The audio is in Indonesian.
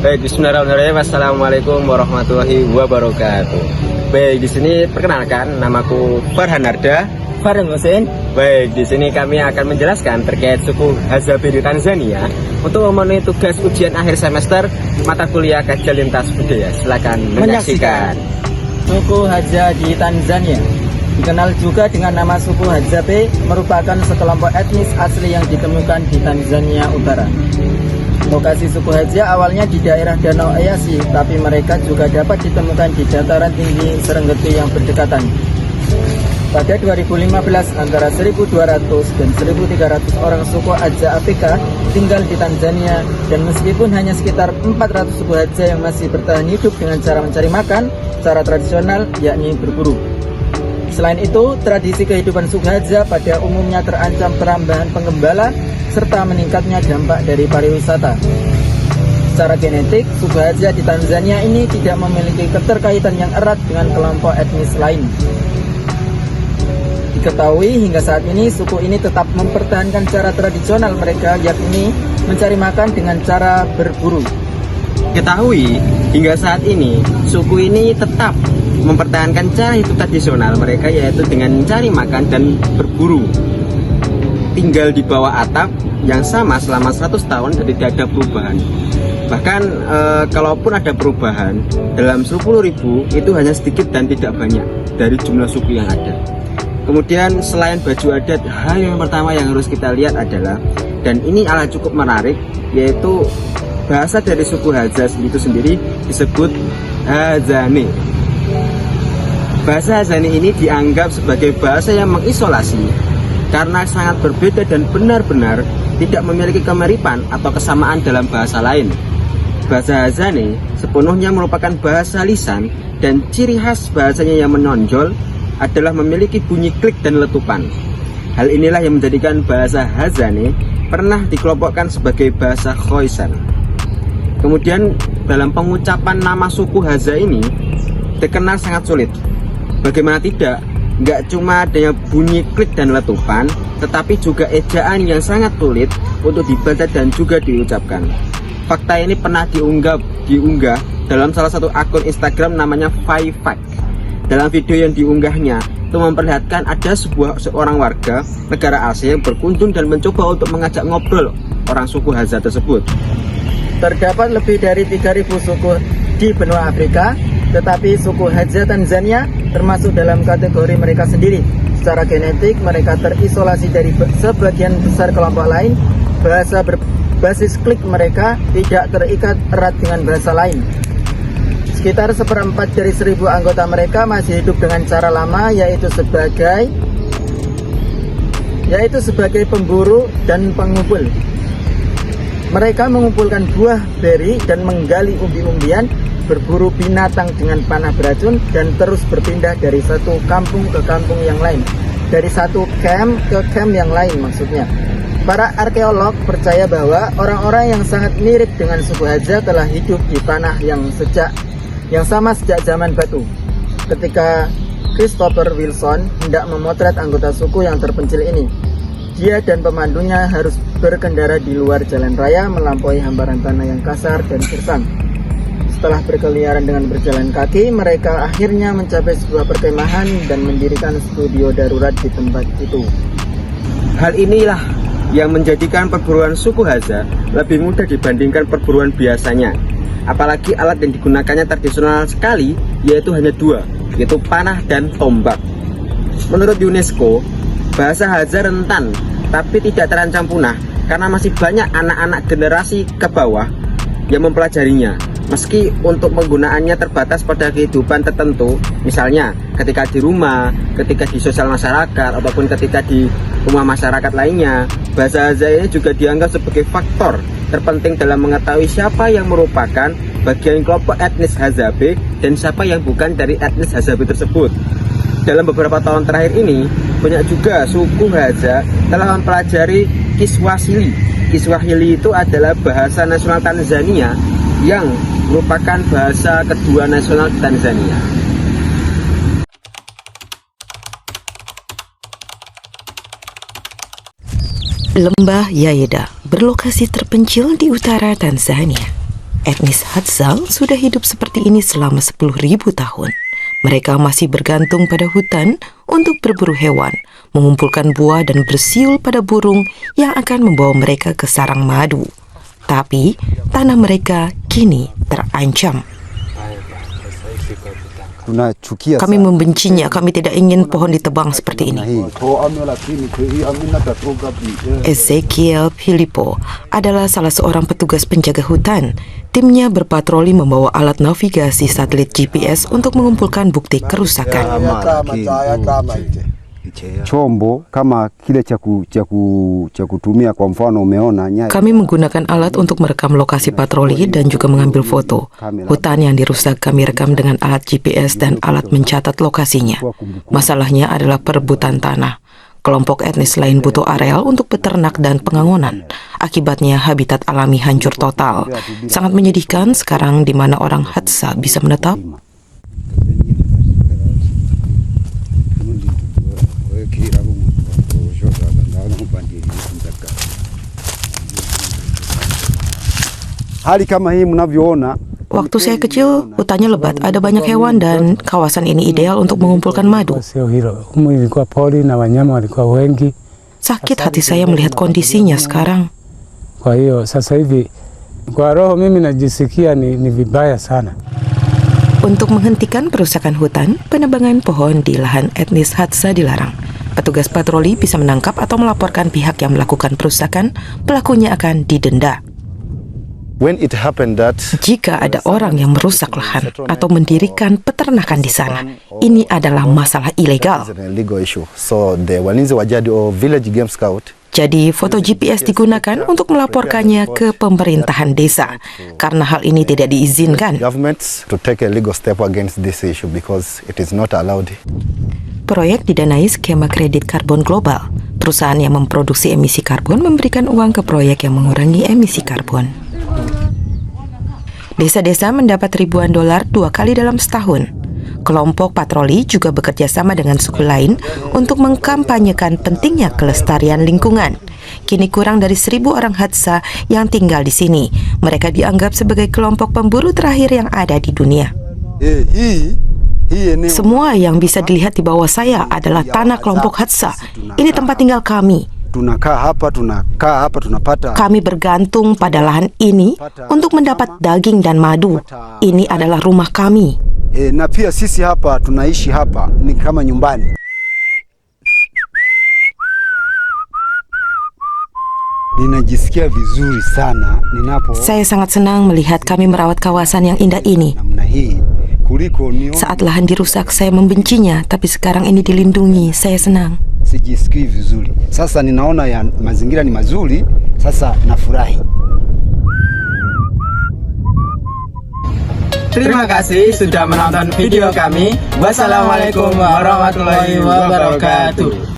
Baik, bismillahirrahmanirrahim. Assalamualaikum warahmatullahi wabarakatuh. Baik, di sini perkenalkan, namaku Farhan Arda. Farhan Hussein. Baik, di sini kami akan menjelaskan terkait suku Hadzabe di Tanzania untuk memenuhi tugas ujian akhir semester mata kuliah kajian lintas budaya. Silakan menyaksikan. Suku Hadza di Tanzania, dikenal juga dengan nama suku Hadzabe, merupakan sekelompok etnis asli yang ditemukan di Tanzania Utara. Lokasi suku Hadza awalnya di daerah Danau Eyasi, tapi mereka juga dapat ditemukan di dataran tinggi Serengeti yang berdekatan. Pada 2015, antara 1.200 dan 1.300 orang suku Hadza Afrika tinggal di Tanzania, dan meskipun hanya sekitar 400 suku Hadza yang masih bertahan hidup dengan cara mencari makan secara tradisional, yakni berburu. Selain itu, tradisi kehidupan suku Hadza pada umumnya terancam perambahan penggembala serta meningkatnya dampak dari pariwisata. Secara genetik, suku Hadza di Tanzania ini tidak memiliki keterkaitan yang erat dengan kelompok etnis lain. Diketahui hingga saat ini suku ini tetap mempertahankan cara tradisional mereka, yakni mencari makan dengan cara berburu. Ketahui hingga saat ini suku ini tetap mempertahankan cara hidup tradisional mereka, yaitu dengan mencari makan dan berburu. Tinggal di bawah atap yang sama selama 100 tahun dan tidak ada perubahan. Bahkan kalaupun ada perubahan dalam 10.000 itu hanya sedikit dan tidak banyak dari jumlah suku yang ada. Kemudian selain baju adat, hal yang pertama yang harus kita lihat adalah, dan ini cukup menarik, yaitu bahasa dari suku Hadza itu sendiri disebut Hadzane. Bahasa Hadzane ini dianggap sebagai bahasa yang mengisolasi karena sangat berbeda dan benar-benar tidak memiliki kemiripan atau kesamaan dalam bahasa lain. Bahasa Hadzane sepenuhnya merupakan bahasa lisan, dan ciri khas bahasanya yang menonjol adalah memiliki bunyi klik dan letupan. Hal inilah yang menjadikan bahasa Hadzane pernah dikelompokkan sebagai bahasa Khoisan. Kemudian dalam pengucapan nama suku Hadza ini dikenal sangat sulit. Bagaimana tidak, nggak cuma adanya bunyi klik dan letupan, tetapi juga ejaan yang sangat sulit untuk dibaca dan juga diucapkan. Fakta ini pernah diunggah dalam salah satu akun Instagram namanya Faifak. Dalam video yang diunggahnya itu memperlihatkan ada seorang warga negara Asia yang berkunjung dan mencoba untuk mengajak ngobrol orang suku Hadza tersebut. Terdapat lebih dari 3.000 suku di benua Afrika, tetapi suku Hadza Tanzania termasuk dalam kategori mereka sendiri. Secara genetik, mereka terisolasi dari sebagian besar kelompok lain. Bahasa berbasis klik mereka tidak terikat erat dengan bahasa lain. Sekitar 1/4 dari 1.000 anggota mereka masih hidup dengan cara lama, yaitu sebagai pemburu dan pengumpul. Mereka mengumpulkan buah beri dan menggali umbi-umbian, berburu binatang dengan panah beracun, dan terus berpindah dari satu kampung ke kampung yang lain. Dari satu camp ke camp yang lain maksudnya. Para arkeolog percaya bahwa orang-orang yang sangat mirip dengan suku Hadza telah hidup di tanah yang sama sejak zaman batu. Ketika Christopher Wilson hendak memotret anggota suku yang terpencil ini, dia dan pemandunya harus berkendara di luar jalan raya melampaui hamparan tanah yang kasar dan gersang. Setelah berkeliaran dengan berjalan kaki, mereka akhirnya mencapai sebuah perkemahan dan mendirikan studio darurat di tempat itu. Hal inilah yang menjadikan perburuan suku Hadza lebih mudah dibandingkan perburuan biasanya. Apalagi alat yang digunakannya tradisional sekali, yaitu hanya dua, yaitu panah dan tombak. Menurut UNESCO, bahasa Hadza rentan tapi tidak terancam punah karena masih banyak anak-anak generasi ke bawah yang mempelajarinya. Meski untuk penggunaannya terbatas pada kehidupan tertentu, misalnya ketika di rumah, ketika di sosial masyarakat, ataupun ketika di rumah masyarakat lainnya, bahasa Hadza ini juga dianggap sebagai faktor terpenting dalam mengetahui siapa yang merupakan bagian kelompok etnis Hadzabe dan siapa yang bukan dari etnis Hadzabe tersebut. Dalam beberapa tahun terakhir ini, banyak juga suku Hadza telah mempelajari Kiswahili. Kiswahili itu adalah bahasa nasional Tanzania yang merupakan bahasa kedua nasional di Tanzania. Lembah Yayeda berlokasi terpencil di utara Tanzania. Etnis Hadza sudah hidup seperti ini selama 10.000 tahun. Mereka masih bergantung pada hutan untuk berburu hewan, mengumpulkan buah dan bersiul pada burung yang akan membawa mereka ke sarang madu. Tapi, tanah mereka kini terancam. Kami membencinya, kami tidak ingin pohon ditebang seperti ini. Ezekiel Philippo adalah salah seorang petugas penjaga hutan. Timnya berpatroli membawa alat navigasi satelit GPS untuk mengumpulkan bukti kerusakan. Chombo kama kile cha kutumia, kwa mfano umeona nyaya. Kami menggunakan alat untuk merekam lokasi patroli dan juga mengambil foto. Hutan yang dirusak kami rekam dengan alat GPS dan alat mencatat lokasinya. Masalahnya adalah perebutan tanah. Kelompok etnis lain butuh areal untuk peternak dan pengangonan. Akibatnya habitat alami hancur total. Sangat menyedihkan sekarang di mana orang Hadza bisa menetap. Hali kama hii mnavyoona, Waktu saya kecil, hutannya lebat, ada banyak hewan dan kawasan ini ideal untuk mengumpulkan madu. Sakit hati saya melihat kondisinya sekarang. Kwa hiyo sasa hivi kwa roho mimi najisikia ni vibaya sana. Untuk menghentikan perusakan hutan, penebangan pohon di lahan etnis Hadza dilarang. Petugas patroli bisa menangkap atau melaporkan pihak yang melakukan perusakan, pelakunya akan didenda. Jika ada orang yang merusak lahan atau mendirikan peternakan di sana, ini adalah masalah ilegal. Jadi foto GPS digunakan untuk melaporkannya ke pemerintahan desa, karena hal ini tidak diizinkan. Proyek didanai skema kredit karbon global. Perusahaan yang memproduksi emisi karbon memberikan uang ke proyek yang mengurangi emisi karbon. Desa-desa mendapat ribuan dolar 2 kali dalam setahun. Kelompok patroli juga bekerja sama dengan suku lain untuk mengkampanyekan pentingnya kelestarian lingkungan. Kini kurang dari 1.000 orang Hadza yang tinggal di sini. Mereka dianggap sebagai kelompok pemburu terakhir yang ada di dunia. Semua yang bisa dilihat di bawah saya adalah tanah kelompok Hadza. Ini tempat tinggal kami. Kami bergantung pada lahan ini untuk mendapat daging dan madu. Ini adalah rumah kami. Na pia sisi hapa tunaishi hapa ni kama nyumbani. Ninajisikia vizuri sana ninapo. Saya sangat senang melihat kami merawat kawasan yang indah ini. Saat lahan dirusak, saya membencinya, tapi sekarang ini dilindungi, saya senang. Sijisikii vizuri. Sasa ninaona ya mazingira ni mazuri, sasa nafurahi. Terima kasih sudah menonton video kami. Wassalamualaikum warahmatullahi wabarakatuh.